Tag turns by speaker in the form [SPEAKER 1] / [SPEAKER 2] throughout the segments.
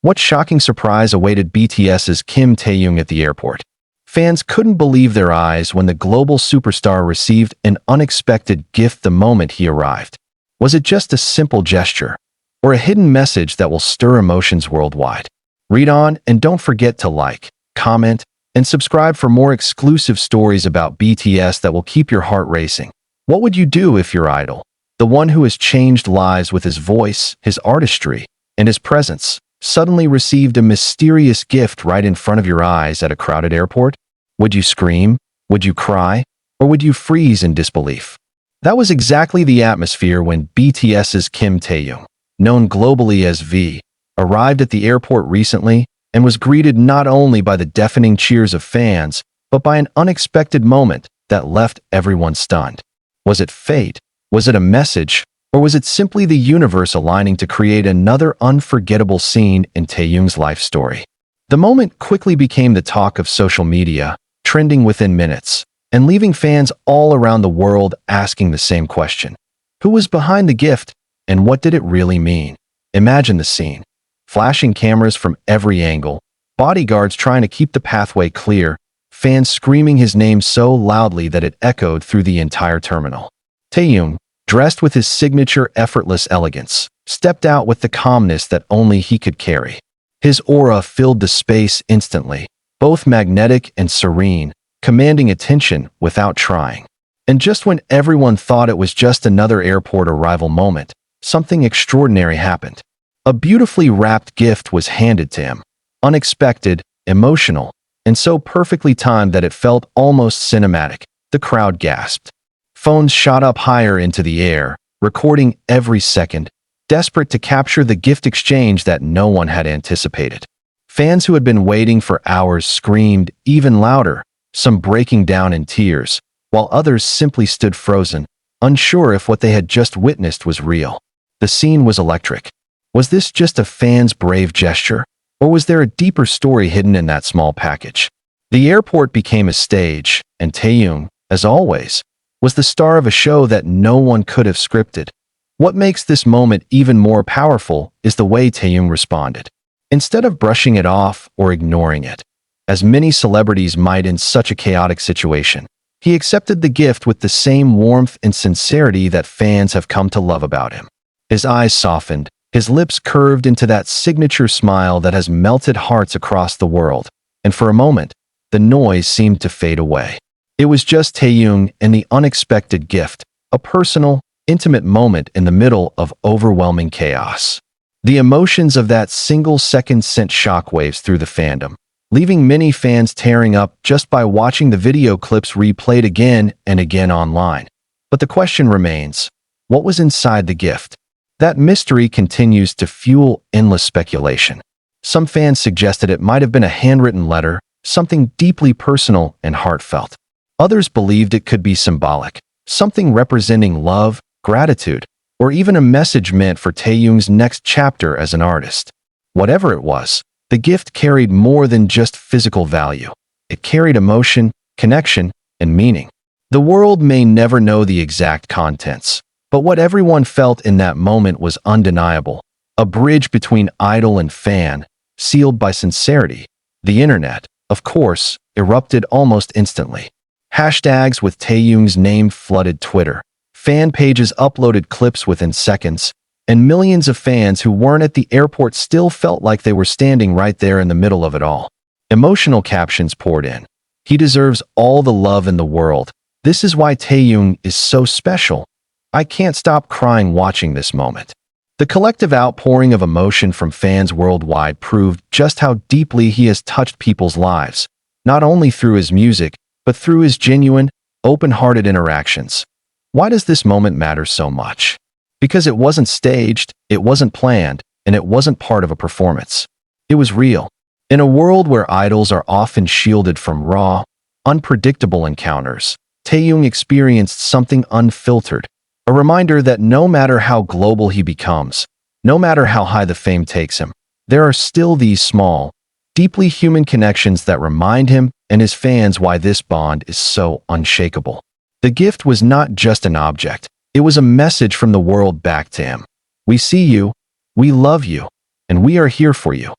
[SPEAKER 1] What shocking surprise awaited BTS's Kim Taehyung at the airport? Fans couldn't believe their eyes when the global superstar received an unexpected gift the moment he arrived. Was it just a simple gesture, or a hidden message that will stir emotions worldwide? Read on and don't forget to like, comment, and subscribe for more exclusive stories about BTS that will keep your heart racing. What would you do if your idol, the one who has changed lives with his voice, his artistry, and his presence, suddenly received a mysterious gift right in front of your eyes at a crowded airport? Would you scream? Would you cry? Or would you freeze in disbelief? That was exactly the atmosphere when BTS's Kim Taehyung, known globally as V, arrived at the airport recently and was greeted not only by the deafening cheers of fans, but by an unexpected moment that left everyone stunned. Was it fate? Was it a message? Or was it simply the universe aligning to create another unforgettable scene in Taehyung's life story? The moment quickly became the talk of social media, trending within minutes, and leaving fans all around the world asking the same question. Who was behind the gift, and what did it really mean? Imagine the scene. Flashing cameras from every angle, bodyguards trying to keep the pathway clear, fans screaming his name so loudly that it echoed through the entire terminal. Taehyung, dressed with his signature effortless elegance, stepped out with the calmness that only he could carry. His aura filled the space instantly, both magnetic and serene, commanding attention without trying. And just when everyone thought it was just another airport arrival moment, something extraordinary happened. A beautifully wrapped gift was handed to him, unexpected, emotional, and so perfectly timed that it felt almost cinematic. The crowd gasped. Phones shot up higher into the air, recording every second, desperate to capture the gift exchange that no one had anticipated. Fans who had been waiting for hours screamed even louder, some breaking down in tears, while others simply stood frozen, unsure if what they had just witnessed was real. The scene was electric. Was this just a fan's brave gesture, or was there a deeper story hidden in that small package? The airport became a stage, and Taehyung, as always, was the star of a show that no one could have scripted. What makes this moment even more powerful is the way Taehyung responded. Instead of brushing it off or ignoring it, as many celebrities might in such a chaotic situation, he accepted the gift with the same warmth and sincerity that fans have come to love about him. His eyes softened, his lips curved into that signature smile that has melted hearts across the world, and for a moment, the noise seemed to fade away. It was just Taehyung and the unexpected gift, a personal, intimate moment in the middle of overwhelming chaos. The emotions of that single second sent shockwaves through the fandom, leaving many fans tearing up just by watching the video clips replayed again and again online. But the question remains, what was inside the gift? That mystery continues to fuel endless speculation. Some fans suggested it might have been a handwritten letter, something deeply personal and heartfelt. Others believed it could be symbolic, something representing love, gratitude, or even a message meant for Taehyung's next chapter as an artist. Whatever it was, the gift carried more than just physical value. It carried emotion, connection, and meaning. The world may never know the exact contents, but what everyone felt in that moment was undeniable. A bridge between idol and fan, sealed by sincerity. The internet, of course, erupted almost instantly. Hashtags with Taehyung's name flooded Twitter. Fan pages uploaded clips within seconds, and millions of fans who weren't at the airport still felt like they were standing right there in the middle of it all. Emotional captions poured in. He deserves all the love in the world. This is why Taehyung is so special. I can't stop crying watching this moment. The collective outpouring of emotion from fans worldwide proved just how deeply he has touched people's lives, not only through his music, but through his genuine, open-hearted interactions. Why does this moment matter so much? Because it wasn't staged, it wasn't planned, and it wasn't part of a performance. It was real. In a world where idols are often shielded from raw, unpredictable encounters, Taehyung experienced something unfiltered, a reminder that no matter how global he becomes, no matter how high the fame takes him, there are still these small, deeply human connections that remind him and his fans why this bond is so unshakable. The gift was not just an object, it was a message from the world back to him. We see you, we love you, and we are here for you.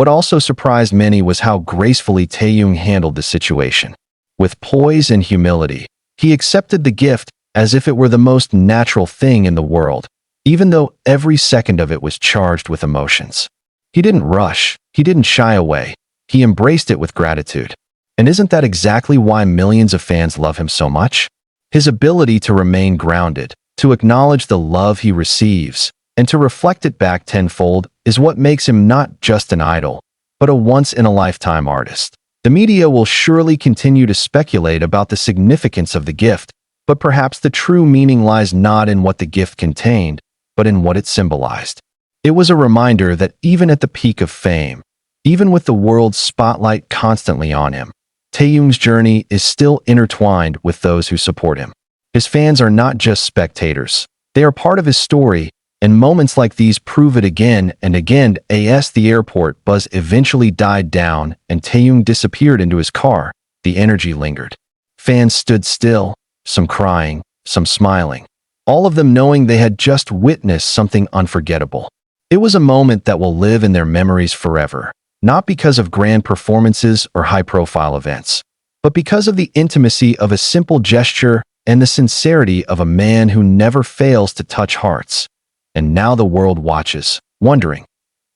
[SPEAKER 1] What also surprised many was how gracefully Taehyung handled the situation. With poise and humility, he accepted the gift as if it were the most natural thing in the world, even though every second of it was charged with emotions. He didn't rush, he didn't shy away, he embraced it with gratitude. And isn't that exactly why millions of fans love him so much? His ability to remain grounded, to acknowledge the love he receives, and to reflect it back tenfold is what makes him not just an idol, but a once-in-a-lifetime artist. The media will surely continue to speculate about the significance of the gift, but perhaps the true meaning lies not in what the gift contained, but in what it symbolized. It was a reminder that even at the peak of fame, even with the world's spotlight constantly on him, Taehyung's journey is still intertwined with those who support him. His fans are not just spectators. They are part of his story, and moments like these prove it again and again. As the airport buzz eventually died down and Taehyung disappeared into his car, the energy lingered. Fans stood still, some crying, some smiling, all of them knowing they had just witnessed something unforgettable. It was a moment that will live in their memories forever, not because of grand performances or high-profile events, but because of the intimacy of a simple gesture and the sincerity of a man who never fails to touch hearts. And now the world watches, wondering,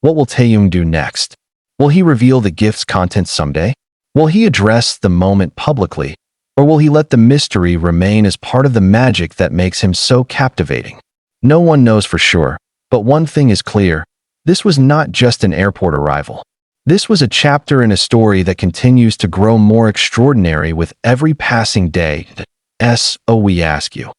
[SPEAKER 1] what will Taehyung do next? Will he reveal the gift's contents someday? Will he address the moment publicly? Or will he let the mystery remain as part of the magic that makes him so captivating? No one knows for sure, but one thing is clear. This was not just an airport arrival. This was a chapter in a story that continues to grow more extraordinary with every passing day. We ask you,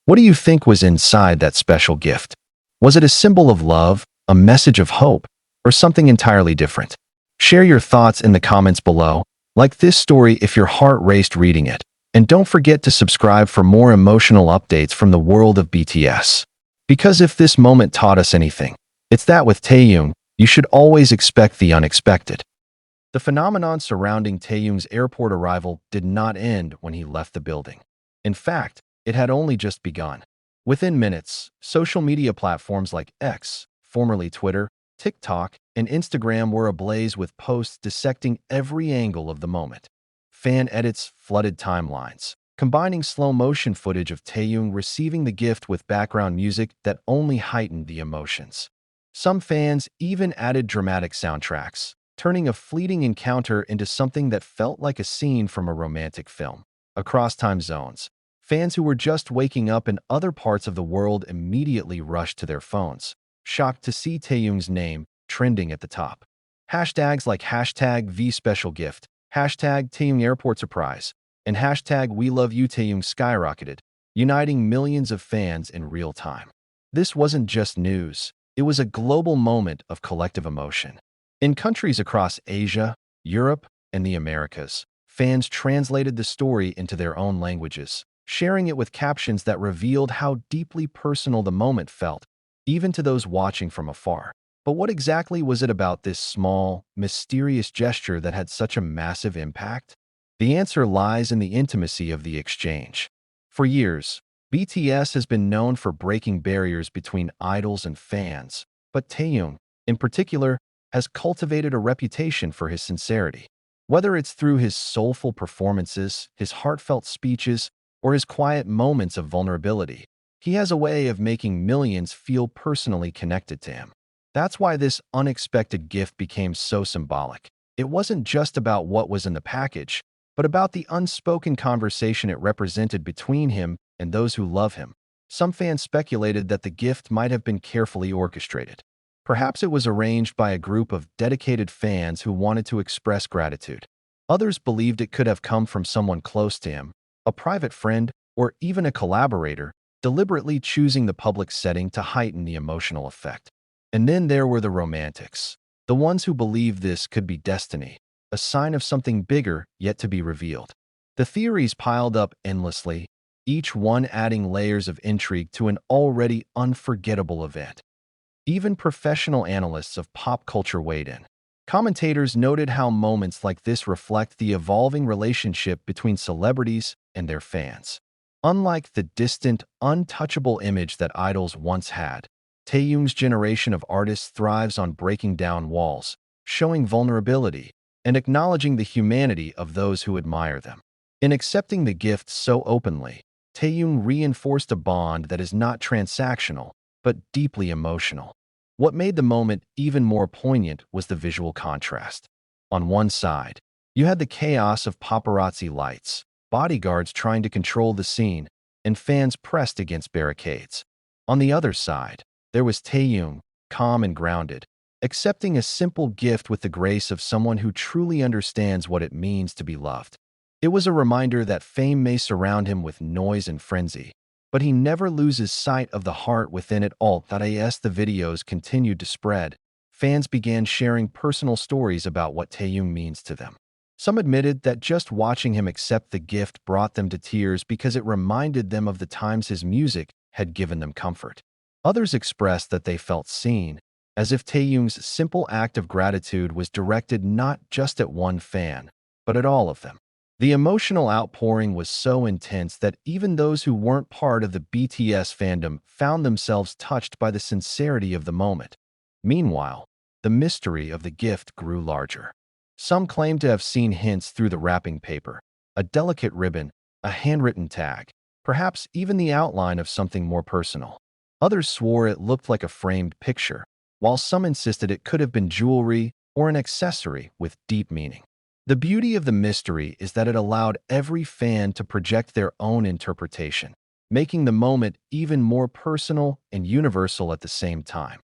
[SPEAKER 1] what do you think was inside that special gift? Was it a symbol of love, a message of hope, or something entirely different? Share your thoughts in the comments below. Like this story if your heart raced reading it. And don't forget to subscribe for more emotional updates from the world of BTS. Because if this moment taught us anything, it's that with Taehyung, you should always expect the unexpected. The phenomenon surrounding Taehyung's airport arrival did not end when he left the building. In fact, it had only just begun. Within minutes, social media platforms like X, formerly Twitter, TikTok, and Instagram were ablaze with posts dissecting every angle of the moment. Fan edits flooded timelines, combining slow-motion footage of Taehyung receiving the gift with background music that only heightened the emotions. Some fans even added dramatic soundtracks, turning a fleeting encounter into something that felt like a scene from a romantic film. Across time zones, fans who were just waking up in other parts of the world immediately rushed to their phones, shocked to see Taehyung's name trending at the top. Hashtags like hashtag V special gift, hashtag Taehyung airport surprise, and hashtag We Love You Taehyung skyrocketed, uniting millions of fans in real time. This wasn't just news, it was a global moment of collective emotion. In countries across Asia, Europe, and the Americas, fans translated the story into their own languages, sharing it with captions that revealed how deeply personal the moment felt, even to those watching from afar. But what exactly was it about this small, mysterious gesture that had such a massive impact? The answer lies in the intimacy of the exchange. For years, BTS has been known for breaking barriers between idols and fans, but Taehyung, in particular, has cultivated a reputation for his sincerity. Whether it's through his soulful performances, his heartfelt speeches, or his quiet moments of vulnerability, he has a way of making millions feel personally connected to him. That's why this unexpected gift became so symbolic. It wasn't just about what was in the package, but about the unspoken conversation it represented between him and those who love him. Some fans speculated that the gift might have been carefully orchestrated. Perhaps it was arranged by a group of dedicated fans who wanted to express gratitude. Others believed it could have come from someone close to him, a private friend, or even a collaborator, deliberately choosing the public setting to heighten the emotional effect. And then there were the romantics, the ones who believed this could be destiny, a sign of something bigger yet to be revealed. The theories piled up endlessly, each one adding layers of intrigue to an already unforgettable event. Even professional analysts of pop culture weighed in. Commentators noted how moments like this reflect the evolving relationship between celebrities and their fans. Unlike the distant, untouchable image that idols once had, Taehyung's generation of artists thrives on breaking down walls, showing vulnerability, and acknowledging the humanity of those who admire them. In accepting the gift so openly, Taehyung reinforced a bond that is not transactional, but deeply emotional. What made the moment even more poignant was the visual contrast. On one side, you had the chaos of paparazzi lights, bodyguards trying to control the scene, and fans pressed against barricades. On the other side, there was Taehyung, calm and grounded, accepting a simple gift with the grace of someone who truly understands what it means to be loved. It was a reminder that fame may surround him with noise and frenzy, but he never loses sight of the heart within it all. As the videos continued to spread, fans began sharing personal stories about what Taehyung means to them. Some admitted that just watching him accept the gift brought them to tears because it reminded them of the times his music had given them comfort. Others expressed that they felt seen, as if Taehyung's simple act of gratitude was directed not just at one fan, but at all of them. The emotional outpouring was so intense that even those who weren't part of the BTS fandom found themselves touched by the sincerity of the moment. Meanwhile, the mystery of the gift grew larger. Some claimed to have seen hints through the wrapping paper, a delicate ribbon, a handwritten tag, perhaps even the outline of something more personal. Others swore it looked like a framed picture, while some insisted it could have been jewelry or an accessory with deep meaning. The beauty of the mystery is that it allowed every fan to project their own interpretation, making the moment even more personal and universal at the same time.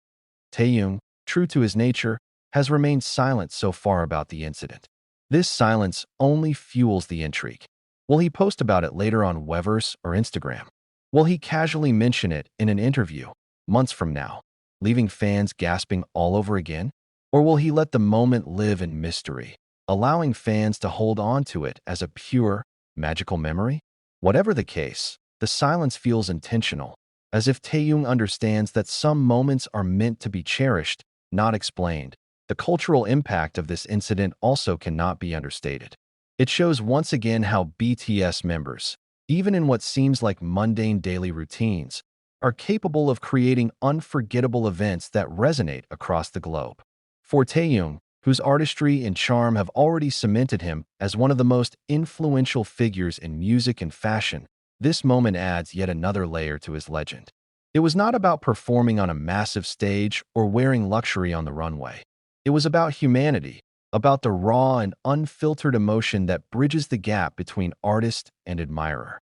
[SPEAKER 1] Taehyung, true to his nature, has remained silent so far about the incident. This silence only fuels the intrigue. Will he post about it later on Weverse or Instagram? Will he casually mention it in an interview months from now, leaving fans gasping all over again? Or will he let the moment live in mystery, allowing fans to hold on to it as a pure, magical memory? Whatever the case, the silence feels intentional, as if Taehyung understands that some moments are meant to be cherished, not explained. The cultural impact of this incident also cannot be understated. It shows once again how BTS members, even in what seems like mundane daily routines, are capable of creating unforgettable events that resonate across the globe. For Taehyung, whose artistry and charm have already cemented him as one of the most influential figures in music and fashion, this moment adds yet another layer to his legend. It was not about performing on a massive stage or wearing luxury on the runway. It was about humanity, about the raw and unfiltered emotion that bridges the gap between artist and admirer.